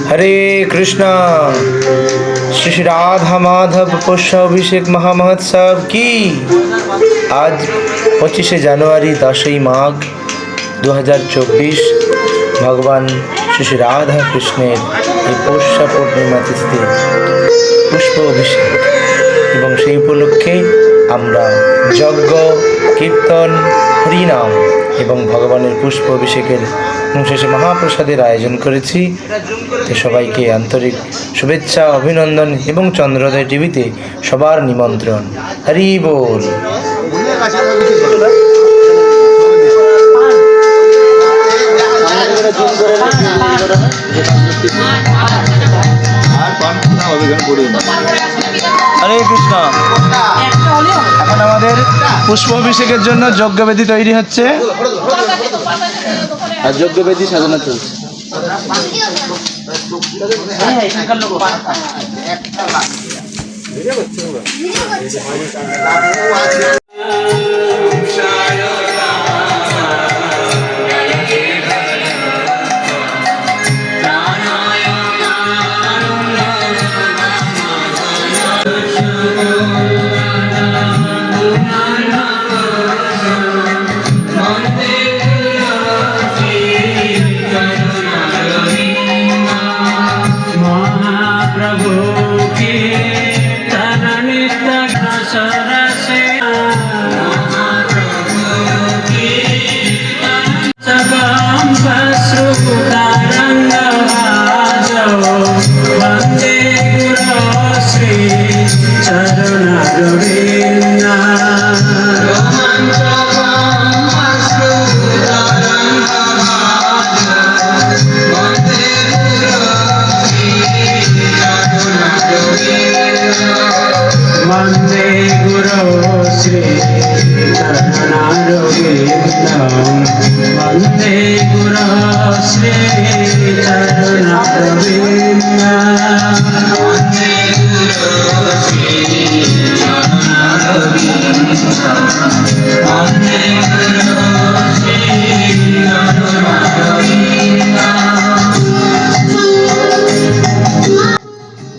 हरे कृष्णा। श्री श्री राधा माधव पुष्पाभिषेक महामहोत्सव की आज 25 জানুয়ারি 10 মাঘ 2024 ভগবান শ্রী শ্রী রাধা কৃষ্ণের এই পৌষ পূর্ণিমা তিথিতে পুষ্প অভিষেক এবং সেই উপলক্ষে আমরা যজ্ঞ কীর্তন হরিনাম এবং ভগবানের পুষ্প অভিষেকের শেষে মহাপ্রসাদের আয়োজন করেছি। সবাইকে আন্তরিক শুভেচ্ছা, অভিনন্দন এবং চন্দ্রোদয় টিভিতে সবার নিমন্ত্রণ। হরি বল। হরে কৃষ্ণ। এখন আমাদের পুষ্প অভিষেকের জন্য যজ্ঞবেদী তৈরি হচ্ছে আর যজ্ঞবেদী সাজানো চলছে।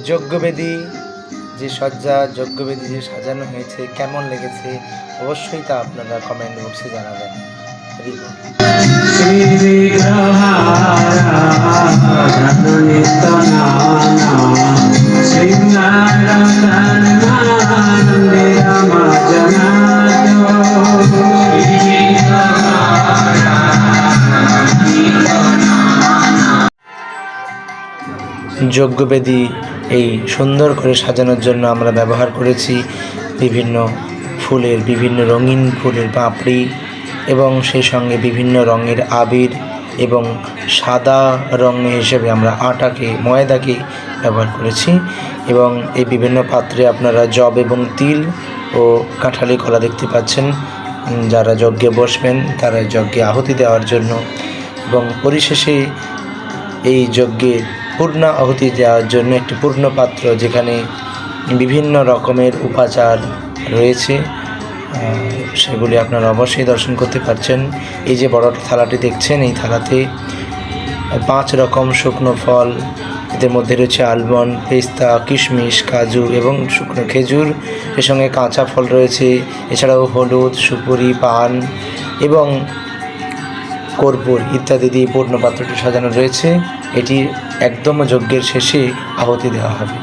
যজ্ঞবেদী যে সজ্জা, যজ্ঞবেদী যে সাজানো হয়েছে কেমন লেগেছে অবশ্যই তা আপনারা কমেন্ট বক্সে জানাবেন। যজ্ঞবেদী এই সুন্দর করে সাজানোর জন্য আমরা ব্যবহার করেছি বিভিন্ন ফুলের, বিভিন্ন রঙিন ফুলের পাপড়ি এবং সেই সঙ্গে বিভিন্ন রঙের আবির এবং সাদা রঙ হিসেবে আমরা ময়দাকে ব্যবহার করেছি। এবং এই বিভিন্ন পাত্রে আপনারা জব এবং তিল ও কাঁঠালি কলা দেখতে পাচ্ছেন। যারা যজ্ঞে বসবেন তারা যজ্ঞে আহুতি দেওয়ার জন্য এবং পরিশেষে এই যজ্ঞে পূর্ণ আহুতি দেওয়ার জন্য একটি পূর্ণ পাত্র যেখানে বিভিন্ন রকমের উপাচার রয়েছে, সেগুলি আপনারা অবশ্যই দর্শন করতে পারছেন। এই যে বড় থালাটি দেখছেন, এই থালাতে 5 রকম শুকনো ফল, এদের মধ্যে রয়েছে আলমন্ড, পেস্তা, কিশমিশ, কাজু এবং শুকনো খেজুর, এর সঙ্গে কাঁচা ফল রয়েছে। এছাড়াও হলুদ, সুপুরি, পান এবং কর্পূর ইত্যাদি দিয়ে পূর্ণ পাত্রটি সাজানো রয়েছে। এটি একদম যজ্ঞের শেষে আহুতি দেওয়া হবে।